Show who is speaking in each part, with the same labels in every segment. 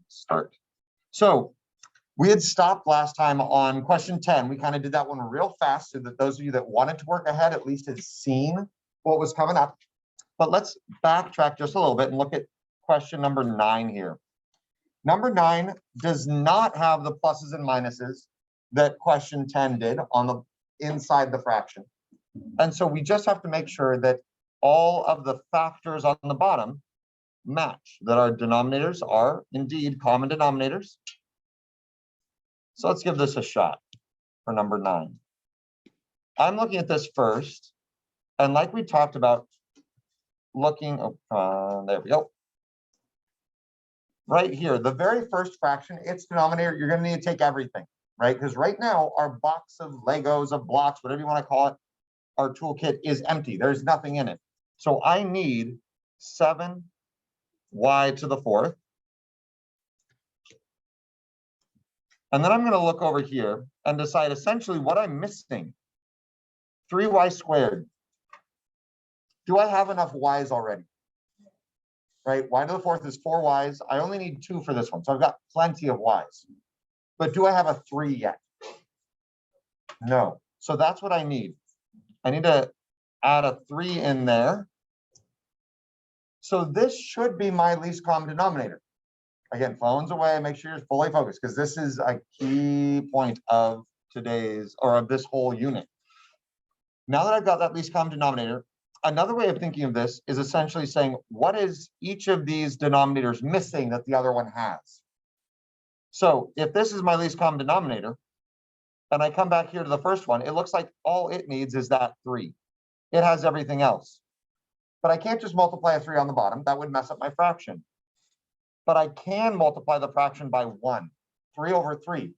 Speaker 1: start. So we had stopped last time on question 10. We kind of did that one real fast so that those of you that wanted to work ahead at least had seen what was coming up. But let's backtrack just a little bit and look at question number 9 here. Number 9 does not have the pluses and minuses that question 10 did on the inside the fraction. And so we just have to make sure that all of the factors on the bottom match, that our denominators are indeed common denominators. So let's give this a shot for number 9. I'm looking at this first, and like we talked about, looking, there we go. Right here, the very first fraction, its denominator, you're going to need to take everything, right? Because right now, our box of Legos, of blocks, whatever you want to call it, our toolkit is empty. There's nothing in it. So I need 7y to the 4th. And then I'm going to look over here and decide essentially what I'm missing. 3y squared. Do I have enough y's already? Right, y to the 4th is 4 y's. I only need 2 for this one, so I've got plenty of y's. But do I have a 3 yet? No. So that's what I need. I need to add a 3 in there. So this should be my least common denominator. Again, phones away, make sure you're fully focused, because this is a key point of today's, or of this whole unit. Now that I've got that least common denominator, another way of thinking of this is essentially saying, what is each of these denominators missing that the other one has? So if this is my least common denominator, and I come back here to the first one, it looks like all it needs is that 3. It has everything else. But I can't just multiply a 3 on the bottom. That would mess up my fraction. But I can multiply the fraction by 1. 3 over 3.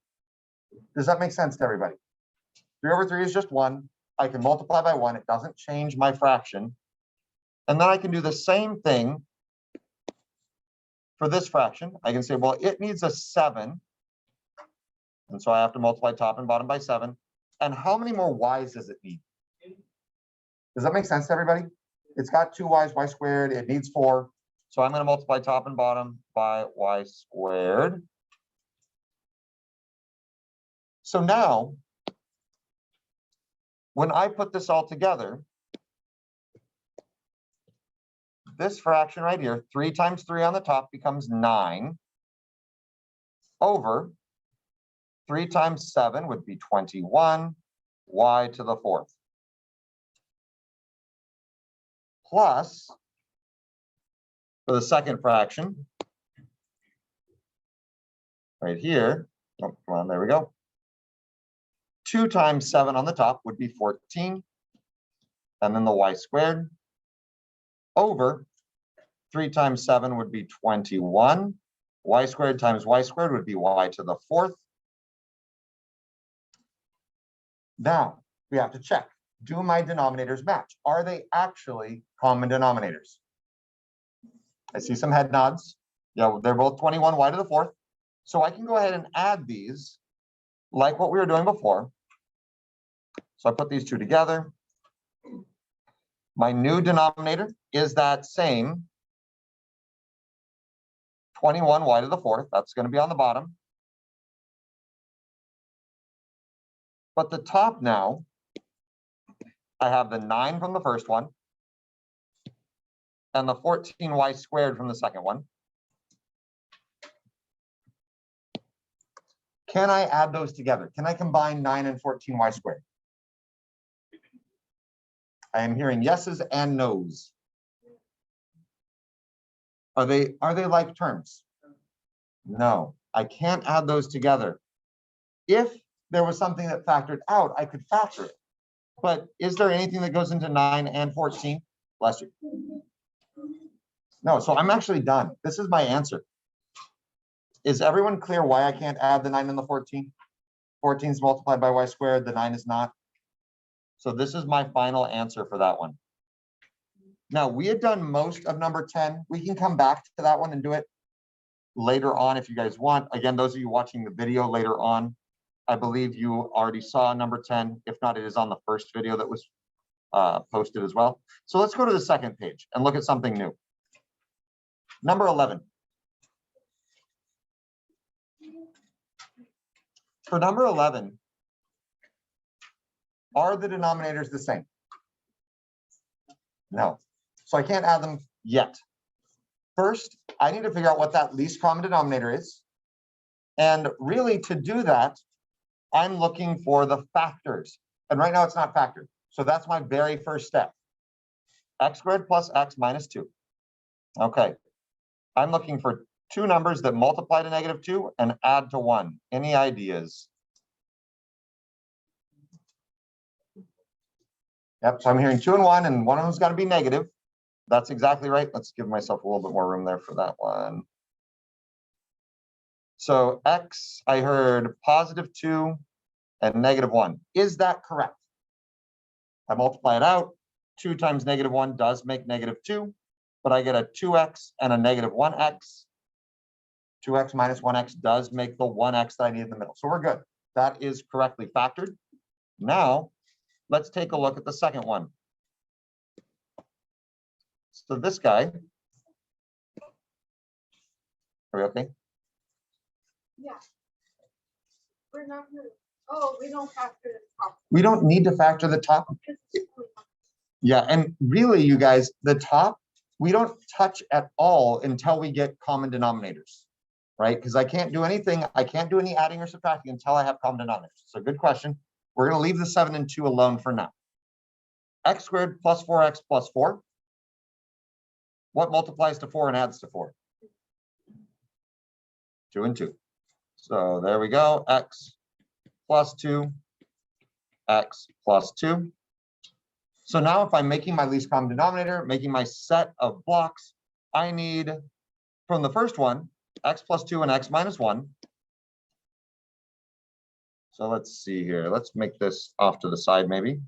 Speaker 1: Does that make sense to everybody? 3 over 3 is just 1. I can multiply by 1. It doesn't change my fraction. And then I can do the same thing for this fraction. I can say, well, it needs a 7. And so I have to multiply top and bottom by 7. And how many more y's does it need? Does that make sense to everybody? It's got 2 y's, y squared. It needs 4. So I'm going to multiply top and bottom by y squared. So now, when I put this all together, this fraction right here, 3 times 3 on the top becomes 9 over 3 times 7 would be 21 y to the 4th. Plus, for the second fraction, right here, oh, come on, there we go. 2 times 7 on the top would be 14. And then the y squared over 3 times 7 would be 21. Y squared times y squared would be y to the 4th. Now, we have to check. Do my denominators match? Are they actually common denominators? I see some head nods. Yeah, they're both 21 y to the 4th. So I can go ahead and add these like what we were doing before. So I put these two together. My new denominator is that same 21 y to the 4th. That's going to be on the bottom. But the top now, I have the 9 from the first one and the 14y squared from the second one. Can I add those together? Can I combine 9 and 14y squared? I am hearing yeses and nos. Are they like terms? No, I can't add those together. If there was something that factored out, I could factor it. But is there anything that goes into 9 and 14? Bless you. No, so I'm actually done. This is my answer. Is everyone clear why I can't add the 9 and the 14? 14 is multiplied by y squared, the 9 is not. So this is my final answer for that one. Now, we had done most of number 10. We can come back to that one and do it later on if you guys want. Again, those of you watching the video later on, I believe you already saw number 10. If not, it is on the first video that was posted as well. So let's go to the second page and look at something new. Number 11. For number 11, are the denominators the same? No. So I can't add them yet. First, I need to figure out what that least common denominator is. And really, to do that, I'm looking for the factors. And right now it's not factored. So that's my very first step. X squared plus x minus 2. Okay. I'm looking for two numbers that multiply to -2 and add to 1. Any ideas? Yep, so I'm hearing 2 and 1, and one of them's got to be negative. That's exactly right. Let's give myself a little bit more room there for that one. So x, I heard +2 and -1. Is that correct? I multiply it out. 2 times -1 does make -2, but I get a 2x and a -1x. 2x minus 1x does make the 1x that I need in the middle. So we're good. That is correctly factored. Now, let's take a look at the second one. So this guy, are we okay?
Speaker 2: Yeah. We're not gonna, oh, we don't factor the top.
Speaker 1: We don't need to factor the top. Yeah, and really, you guys, the top, we don't touch at all until we get common denominators, right? Because I can't do anything, I can't do any adding or subtracting until I have common denominators. So good question. We're going to leave the 7 and 2 alone for now. X squared plus 4x plus 4. What multiplies to 4 and adds to 4? 2 and 2. So there we go. X plus 2, x plus 2. So now if I'm making my least common denominator, making my set of blocks, I need, from the first one, x plus 2 and x minus 1. So let's see here. Let's make this off to the side maybe.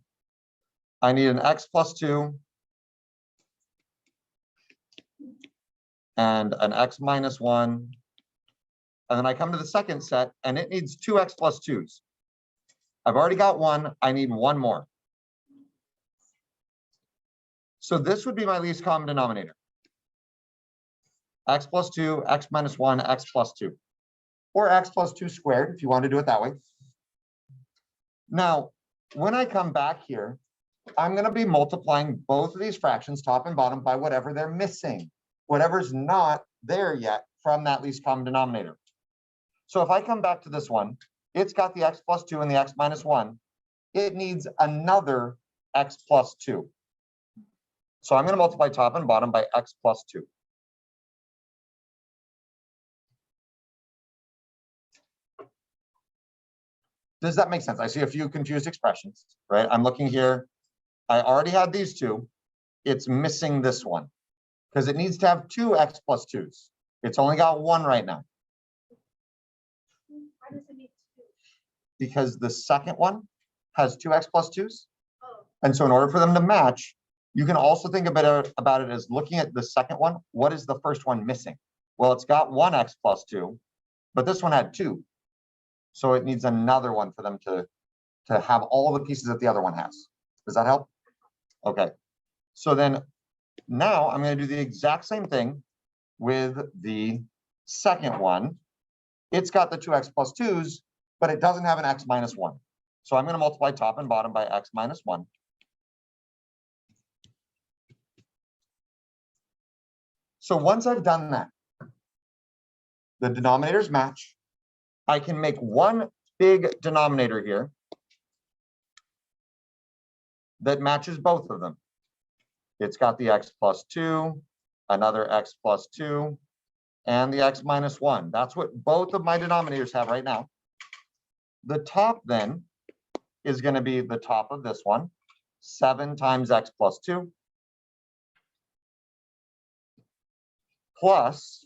Speaker 1: I need an x plus 2 and an x minus 1. And then I come to the second set and it needs 2x plus 2s. I've already got one. I need one more. So this would be my least common denominator. X plus 2, x minus 1, x plus 2. Or x plus 2 squared, if you want to do it that way. Now, when I come back here, I'm going to be multiplying both of these fractions, top and bottom, by whatever they're missing. Whatever's not there yet from that least common denominator. So if I come back to this one, it's got the x plus 2 and the x minus 1. It needs another x plus 2. So I'm going to multiply top and bottom by x plus 2. Does that make sense? I see a few confused expressions, right? I'm looking here. I already had these two. It's missing this one because it needs to have two x plus 2s. It's only got one right now.
Speaker 2: Why does it need two?
Speaker 1: Because the second one has two x plus 2s.
Speaker 2: Oh,
Speaker 1: And so in order for them to match, you can also think about it as looking at the second one. What is the first one missing? Well, it's got one x plus 2, but this one had 2. So it needs another one for them to have all the pieces that the other one has. Does that help? Okay. So then now I'm going to do the exact same thing with the second one. It's got the 2x plus 2s, but it doesn't have an x minus 1. So I'm going to multiply top and bottom by x minus 1. So once I've done that, the denominators match. I can make one big denominator here that matches both of them. It's got the x plus 2, another x plus 2, and the x minus 1. That's what both of my denominators have right now. The top then is going to be the top of this one, 7 times x plus 2, plus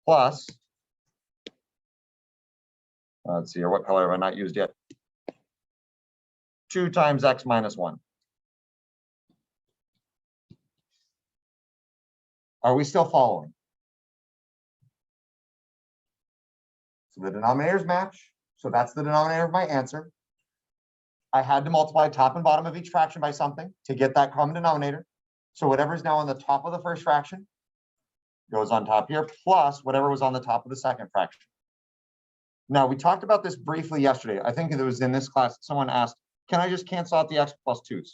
Speaker 1: let's see here, what color have I not used yet? 2 times x minus 1. Are we still following? So the denominators match. So that's the denominator of my answer. I had to multiply top and bottom of each fraction by something to get that common denominator. So whatever is now on the top of the first fraction goes on top here, plus whatever was on the top of the second fraction. Now, we talked about this briefly yesterday. I think it was in this class, someone asked, can I just cancel out the x plus 2s?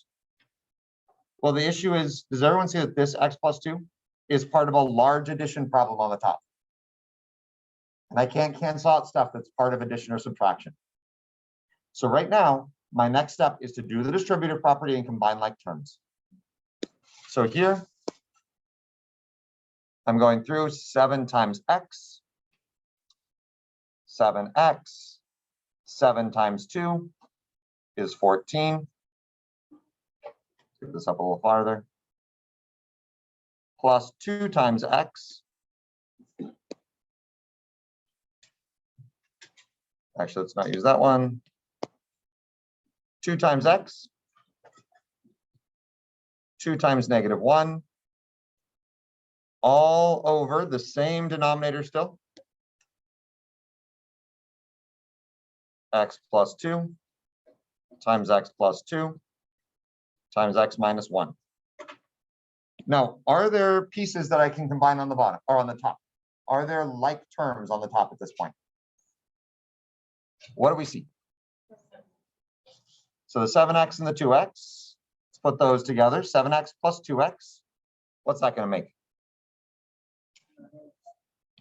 Speaker 1: Well, the issue is, does everyone see that this x plus 2 is part of a large addition problem on the top? And I can't cancel out stuff that's part of addition or subtraction. So right now, my next step is to do the distributive property and combine like terms. So here, I'm going through 7 times x, 7x, 7 times 2 is 14. Get this up a little farther. Plus 2 times x. Actually, let's not use that one. 2 times x. 2 times -1. All over the same denominator still. X plus 2 times x plus 2 times x minus 1. Now, are there pieces that I can combine on the bottom or on the top? Are there like terms on the top at this point? What do we see? So the 7x and the 2x, let's put those together. 7x plus 2x, what's that going to make?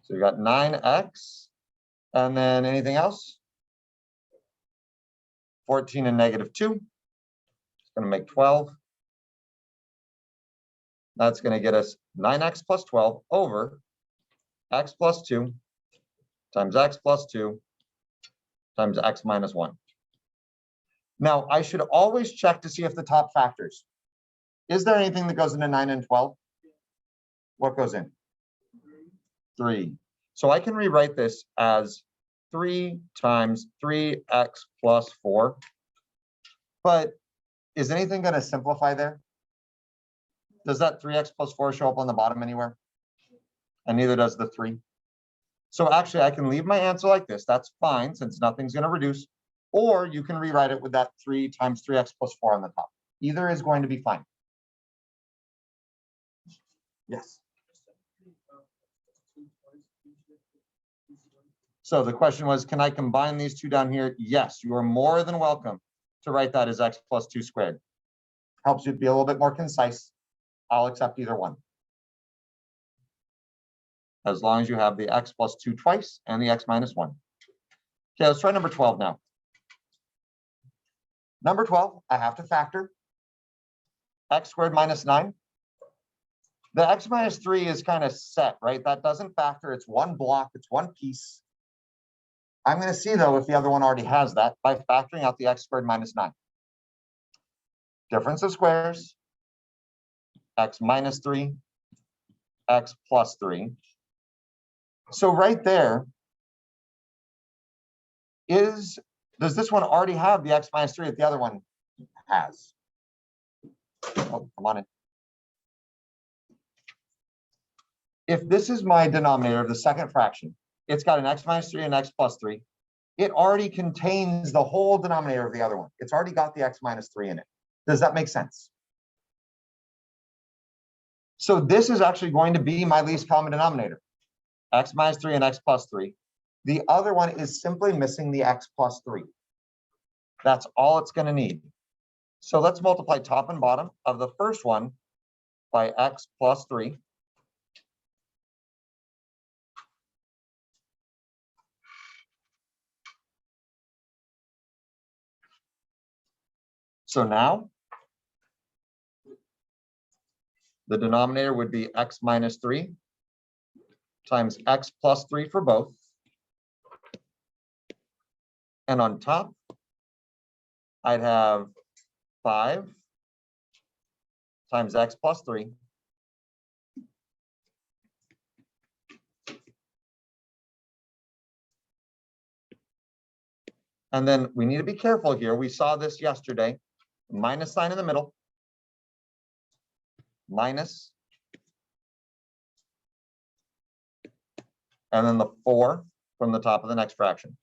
Speaker 1: So you got 9x, and then anything else? 14 and -2. It's going to make 12. That's going to get us 9x plus 12 over x plus 2 times x plus 2 times x minus 1. Now, I should always check to see if the top factors. Is there anything that goes into 9 and 12? What goes in? 3. So I can rewrite this as 3 times 3x plus 4. But is anything going to simplify there? Does that 3x plus 4 show up on the bottom anywhere? And neither does the 3. So actually, I can leave my answer like this. That's fine, since nothing's going to reduce. Or you can rewrite it with that 3 times 3x plus 4 on the top. Either is going to be fine. Yes. So the question was, can I combine these two down here? Yes, you are more than welcome to write that as x plus 2 squared. Helps you be a little bit more concise. I'll accept either one. As long as you have the x plus 2 twice and the x minus 1. Okay, let's try number 12 now. Number 12, I have to factor x squared minus 9. The x minus 3 is kind of set, right? That doesn't factor. It's one block. It's one piece. I'm going to see, though, if the other one already has that by factoring out the x squared minus 9. Difference of squares, x minus 3, x plus 3. So right there, does this one already have the x minus 3 that the other one has? Oh, come on in. If this is my denominator of the second fraction, it's got an x minus 3 and x plus 3. It already contains the whole denominator of the other one. It's already got the x minus 3 in it. Does that make sense? So this is actually going to be my least common denominator, x minus 3 and x plus 3. The other one is simply missing the x plus 3. That's all it's going to need. So let's multiply top and bottom of the first one by x plus 3. So now the denominator would be x minus 3 times x plus 3 for both. And on top, I'd have 5 times x plus 3 and then we need to be careful here. We saw this yesterday. Minus sign in the middle. Minus. And then the 4 from the top of the next fraction.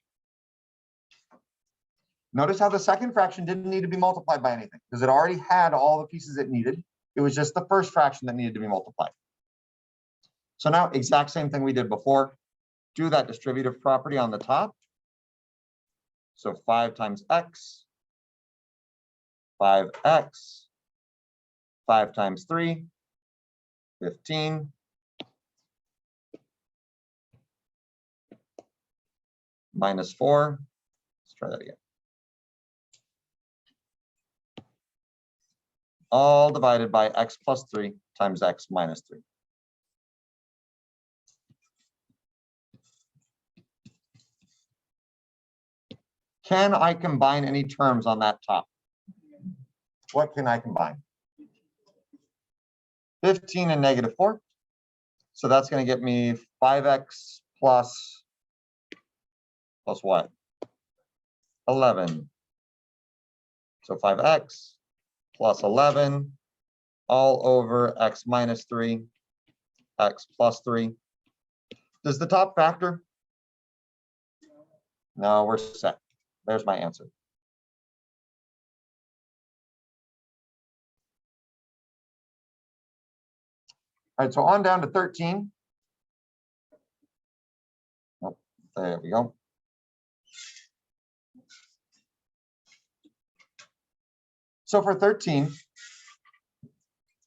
Speaker 1: Notice how the second fraction didn't need to be multiplied by anything because it already had all the pieces it needed. It was just the first fraction that needed to be multiplied. So now exact same thing we did before. Do that distributive property on the top. So 5 times x, 5x, 5 times 3, 15. Minus 4. Let's try that again. All divided by x plus 3 times x minus 3. Can I combine any terms on that top? What can I combine? 15 and negative 4. So that's going to get me 5x plus what? 11. So 5x plus 11 all over x minus 3, x plus 3. Does the top factor? No, we're set. There's my answer. All right, so on down to 13. Oh, there we go. So for 13,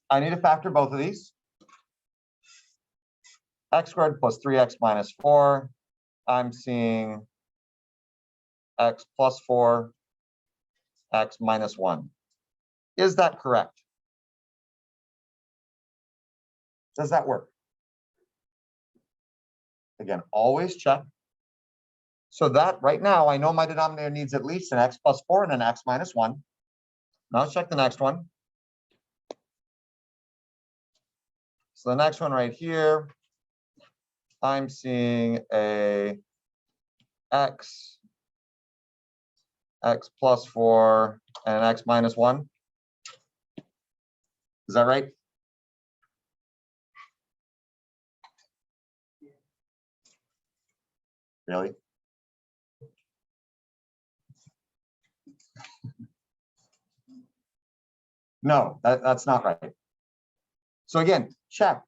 Speaker 1: I need to factor both of these. X squared plus 3x minus 4. I'm seeing x plus 4, x minus 1. Is that correct? Does that work? Again, always check. So that right now, I know my denominator needs at least an x plus 4 and an x minus 1. Now let's check the next one. So the next one right here, I'm seeing a x plus 4 and an x minus 1. Is that right? Really? No, that's not right. So again, check.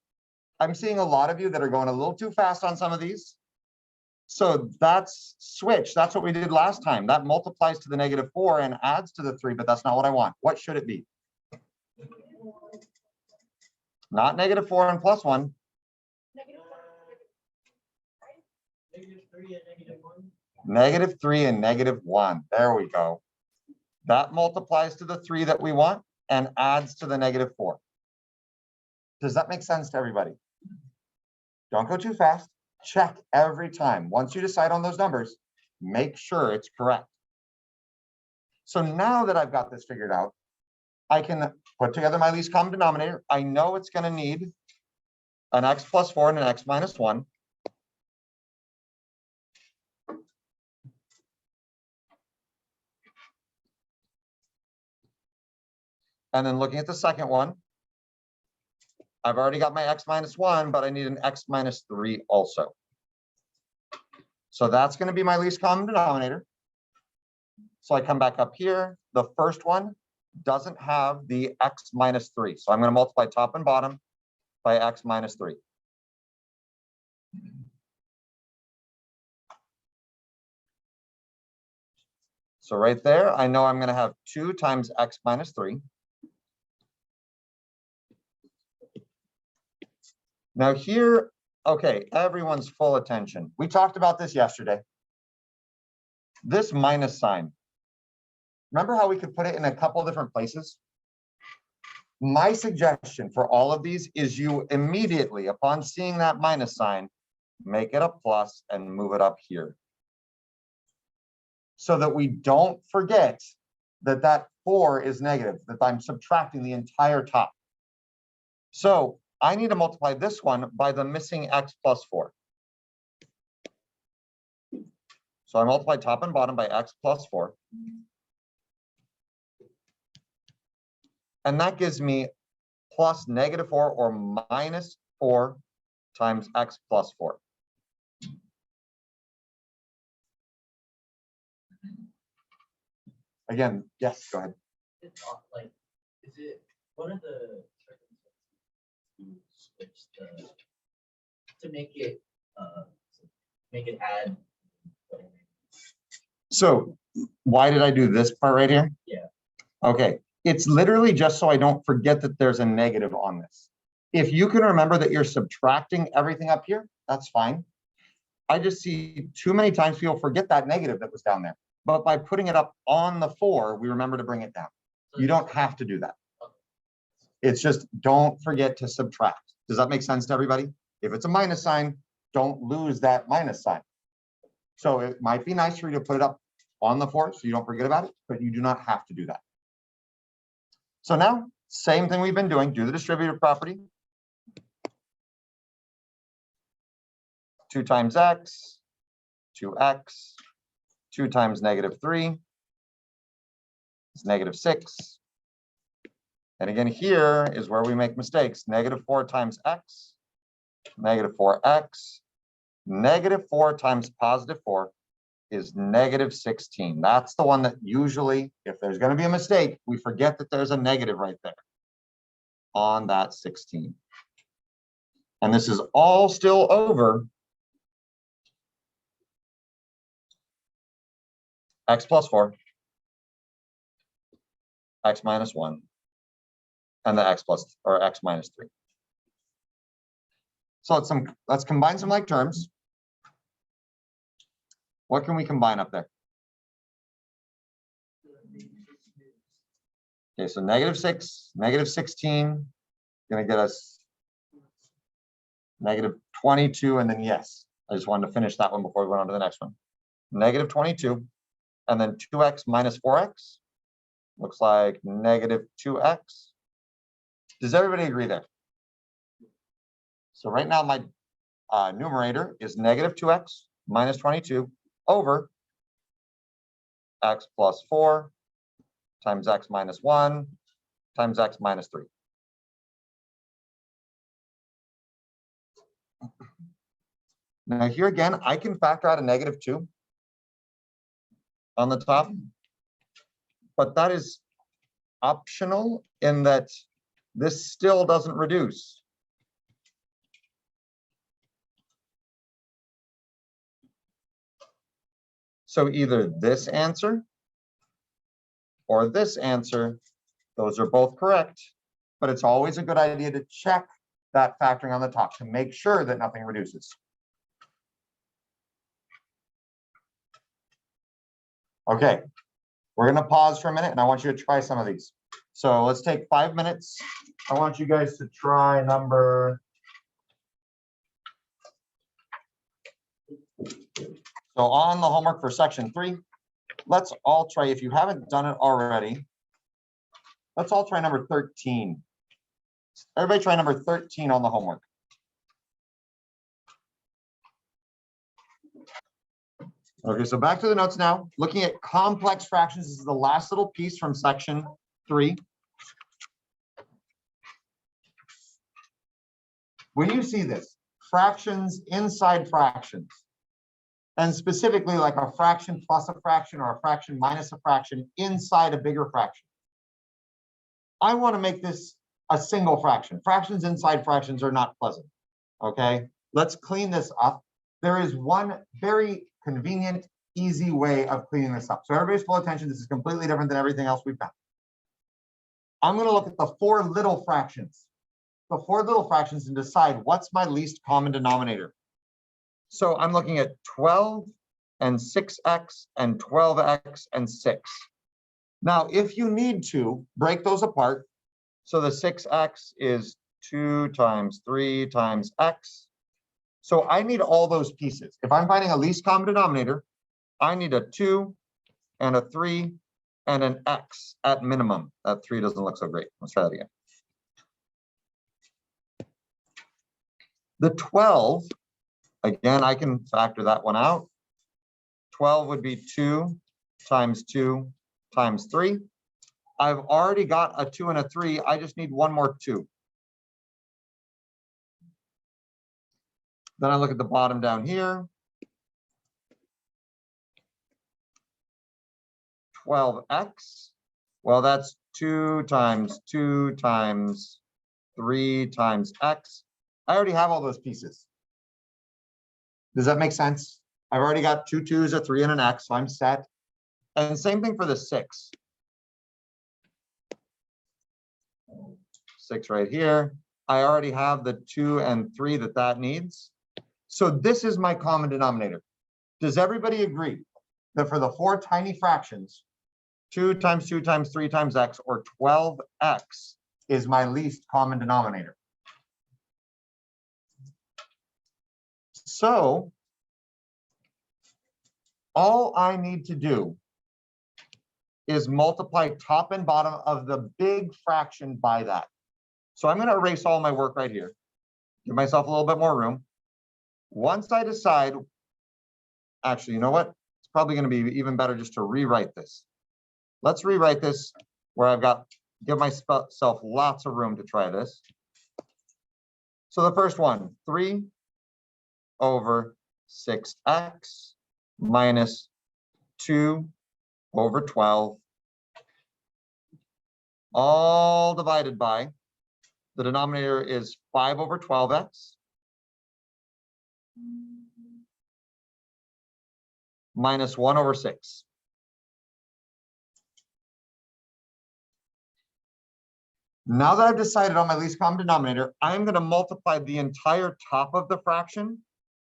Speaker 1: I'm seeing a lot of you that are going a little too fast on some of these. So that's switch. That's what we did last time. That multiplies to the negative 4 and adds to the 3, but that's not what I want. What should it be? Not negative 4 and plus 1.
Speaker 3: Negative 3 and negative 1.
Speaker 1: Negative 3 and negative 1. There we go. That multiplies to the 3 that we want and adds to the negative 4. Does that make sense to everybody? Don't go too fast. Check every time. Once you decide on those numbers, make sure it's correct. So now that I've got this figured out, I can put together my least common denominator. I know it's going to need an x plus 4 and an x minus 1. And then looking at the second one, I've already got my x minus 1, but I need an x minus 3 also. So that's going to be my least common denominator. So I come back up here. The first one doesn't have the x minus 3. So I'm going to multiply top and bottom by x minus 3. So right there, I know I'm going to have 2 times x minus 3. Now here, okay, everyone's full attention. We talked about this yesterday. This minus sign. Remember how we could put it in a couple different places? My suggestion for all of these is you immediately, upon seeing that minus sign, make it a plus and move it up here. So that we don't forget that that 4 is negative, that I'm subtracting the entire top. So I need to multiply this one by the missing x plus 4. So I multiply top and bottom by x plus 4. And that gives me plus negative 4 or minus 4 times x plus 4. Again, yes, go ahead.
Speaker 3: It's not like, is it one of the circumstances to switch the make it add.
Speaker 1: So why did I do this part right here?
Speaker 3: Yeah.
Speaker 1: Okay, it's literally just so I don't forget that there's a negative on this. If you can remember that you're subtracting everything up here, that's fine. I just see too many times people forget that negative that was down there. But by putting it up on the 4, we remember to bring it down. You don't have to do that. It's just don't forget to subtract. Does that make sense to everybody? If it's a minus sign, don't lose that minus sign. So it might be nice for you to put it up on the 4 so you don't forget about it, but you do not have to do that. So now, same thing we've been doing, do the distributive property. 2 times x, 2x, 2 times -3 is -6. And again, here is where we make mistakes. -4 times x, -4x, -4 times +4 is -16. That's the one that usually, if there's going to be a mistake, we forget that there's a negative right there on that 16. And this is all still over x plus 4, x minus 1, and the x plus or x minus 3. So let's combine some like terms. What can we combine up there? Okay, so -6, -16, gonna get us -22, and then yes, I just wanted to finish that one before we went on to the next one. -22, and then 2x minus 4x looks like -2x. Does everybody agree there? So right now my numerator is -2x minus 22 over x plus 4 times x minus 1 times x minus 3. Now here again, I can factor out a -2 on the top, but that is optional in that this still doesn't reduce. So either this answer or this answer, those are both correct, but it's always a good idea to check that factoring on the top to make sure that nothing reduces. Okay, we're going to pause for a minute and I want you to try some of these. So let's take 5 minutes. I want you guys to try number. So on the homework for section 3, let's all try, if you haven't done it already, let's all try number 13. Everybody try number 13 on the homework. Okay, so back to the notes now. Looking at complex fractions, this is the last little piece from section 3. When you see this, fractions inside fractions, and specifically like a fraction plus a fraction or a fraction minus a fraction inside a bigger fraction, I want to make this a single fraction. Fractions inside fractions are not pleasant. Okay, let's clean this up. There is one very convenient, easy way of cleaning this up. So everybody's full attention. This is completely different than everything else we've done. I'm going to look at the 4 little fractions. The 4 little fractions and decide what's my least common denominator. So I'm looking at 12 and 6x and 12x and 6. Now, if you need to break those apart, so the 6x is 2 times 3 times x. So I need all those pieces. If I'm finding a least common denominator, I need a 2 and a 3 and an x at minimum. That 3 doesn't look so great. Let's try that again. The 12, again, I can factor that one out. 12 would be 2 times 2 times 3. I've already got a 2 and a 3. I just need one more 2. Then I look at the bottom down here. 12x. Well, that's 2 times 2 times 3 times x. I already have all those pieces. Does that make sense? I've already got 2 2s, a 3, and an x, so I'm set. And same thing for the 6. 6 right here. I already have the 2 and 3 that needs. So this is my common denominator. Does everybody agree that for the 4 tiny fractions, 2 times 2 times 3 times x, or 12x, is my least common denominator? So all I need to do is multiply top and bottom of the big fraction by that. So I'm going to erase all my work right here. Give myself a little bit more room. Once I decide, actually, you know what? It's probably going to be even better just to rewrite this. Let's rewrite this where I've got, give myself lots of room to try this. So the first one, 3 over 6x minus 2 over 12, all divided by, the denominator is 5 over 12x minus 1 over 6. Now that I've decided on my least common denominator, I'm going to multiply the entire top of the fraction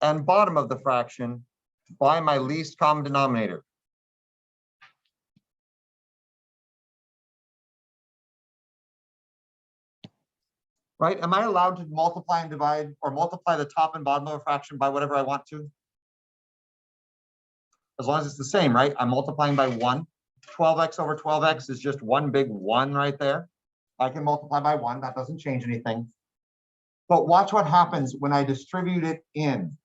Speaker 1: and bottom of the fraction by my least common denominator. Right? Am I allowed to multiply and divide, or multiply the top and bottom of a fraction by whatever I want to? As long as it's the same, right? I'm multiplying by 1. 12x over 12x is just one big 1 right there. I can multiply by 1. That doesn't change anything. But watch what happens when I distribute it in.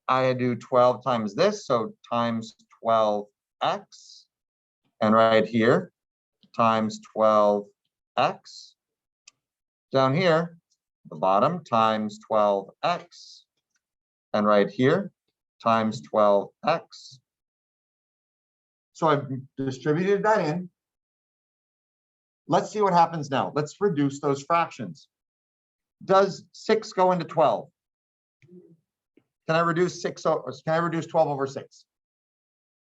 Speaker 1: I do 12 times this, so times 12x. And right here, times 12x. Down here, the bottom, times 12x. And right here, times 12x. So I've distributed that in. Let's see what happens now. Let's reduce those fractions. Does 6 go into 12? Can I reduce 12 over 6?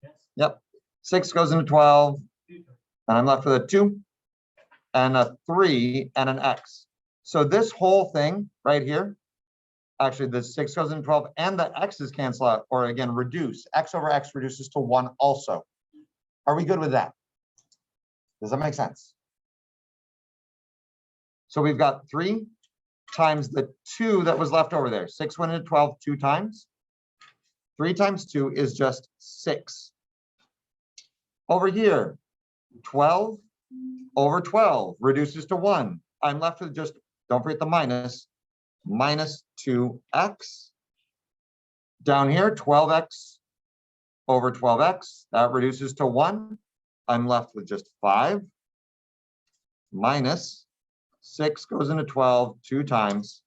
Speaker 3: Yes.
Speaker 1: Yep. 6 goes into 12, and I'm left with a 2 and a 3 and an x. So this whole thing right here, actually the 6 goes into 12 and the x's cancel out, or again, reduce. X over x reduces to 1 also. Are we good with that? Does that make sense? So we've got 3 times the 2 that was left over there. 6 went into 12 2 times. 3 times 2 is just 6. Over here, 12 over 12 reduces to 1. I'm left with just, don't forget the minus 2x. Down here, 12x over 12x, that reduces to 1. I'm left with just 5 minus 6 goes into 12 2 times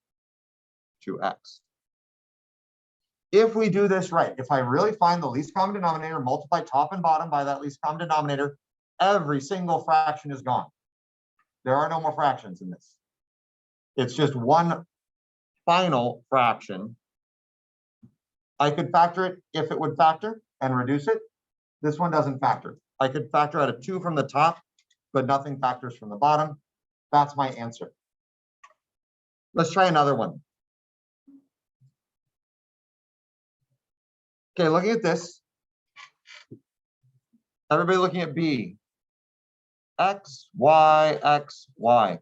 Speaker 1: 2x. If we do this right, if I really find the least common denominator, multiply top and bottom by that least common denominator, every single fraction is gone. There are no more fractions in this. It's just one final fraction. I could factor it if it would factor and reduce it. This one doesn't factor. I could factor out a 2 from the top, but nothing factors from the bottom. That's my answer. Let's try another one. Okay, looking at this. Everybody looking at B. X, Y, X, Y.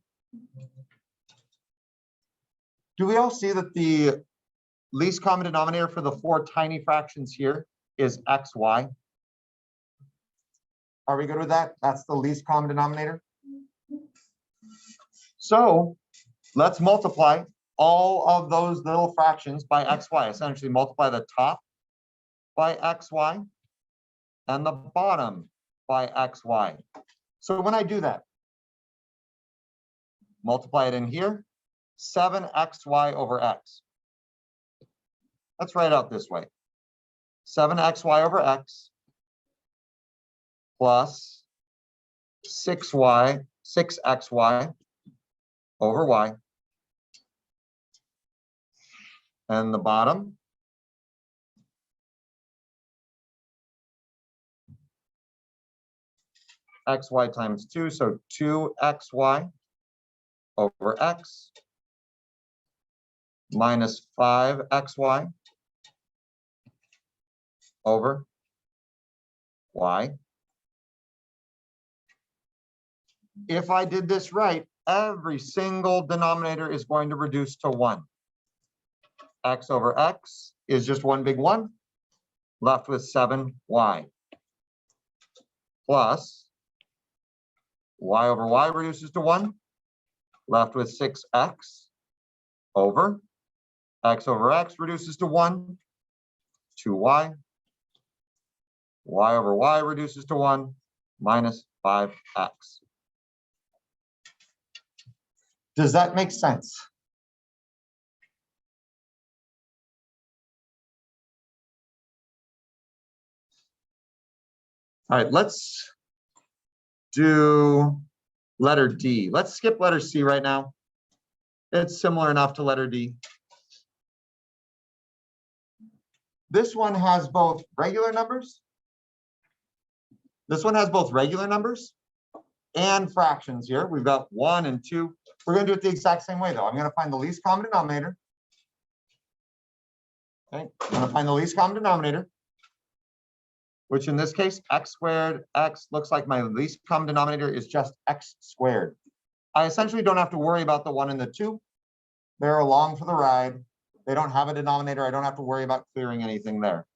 Speaker 1: Do we all see that the least common denominator for the 4 tiny fractions here is x, y? Are we good with that? That's the least common denominator. So let's multiply all of those little fractions by x, y. Essentially multiply the top by x, y and the bottom by x, y. So when I do that, multiply it in here, 7xy over x. Let's write it out this way. 7xy over x plus 6xy over y. And the bottom xy times 2, so 2xy over x minus 5xy over y. If I did this right, every single denominator is going to reduce to 1. X over x is just one big 1, left with 7y. Plus y over y reduces to 1, left with 6x over x over x reduces to 1, 2y. Y over y reduces to 1, minus 5x. Does that make sense? All right, let's do letter D. Let's skip letter C right now. It's similar enough to letter D. This one has both regular numbers. This one has both regular numbers and fractions here. We've got 1 and 2. We're going to do it the exact same way, though. I'm going to find the least common denominator. Okay, I'm going to find the least common denominator, which in this case, x squared, x looks like my least common denominator is just x squared. I essentially don't have to worry about the 1 and the 2. They're along for the ride. They don't have a denominator. I don't have to worry about clearing anything there.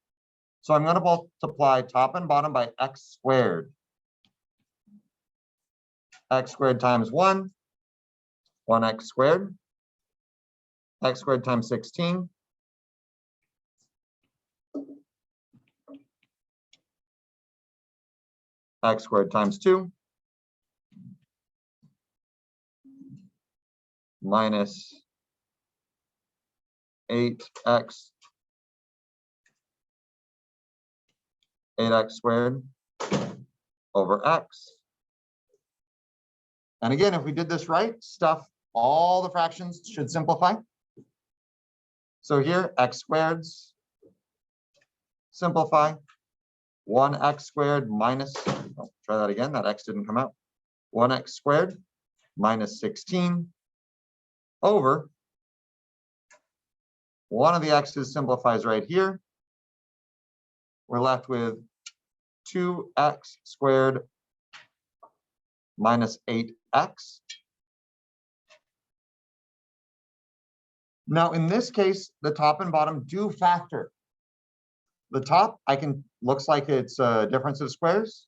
Speaker 1: So I'm going to multiply top and bottom by x squared. X squared times 1, 1x squared. X squared times 16. X squared times 2. Minus 8x squared over x. And again, if we did this right, all the fractions should simplify. So here, x squareds simplify. 1x squared minus, oh, try that again, that x didn't come out. 1x squared minus 16 over one of the x's simplifies right here. We're left with 2x squared minus 8x. Now, in this case, the top and bottom do factor. The top, looks like it's a difference of squares.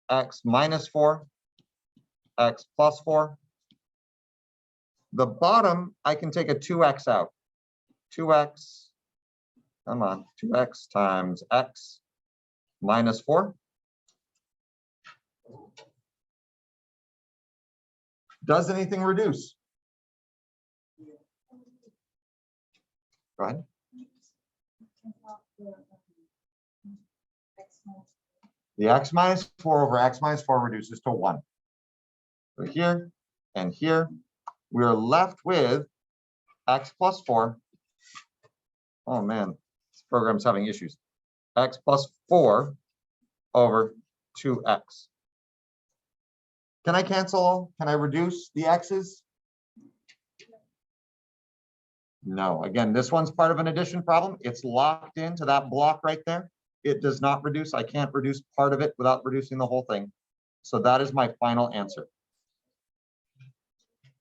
Speaker 1: X minus 4, x plus 4. The bottom, I can take a 2x out. 2x, come on, 2x times x minus 4. Does anything reduce? Go ahead. The x minus 4 over x minus 4 reduces to 1. So here and here, we're left with x plus 4. Oh man, this program's having issues. X plus 4 over 2x. Can I cancel? Can I reduce the x's? No. Again, this one's part of an addition problem. It's locked into that block right there. It does not reduce. I can't reduce part of it without reducing the whole thing. So that is my final answer.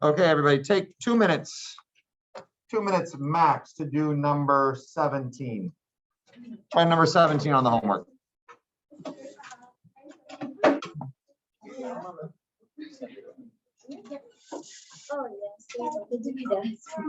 Speaker 1: Okay, everybody, take 2 minutes. 2 minutes max to do number 17. Try number 17 on the homework.
Speaker 4: Oh, yes. Did you do that?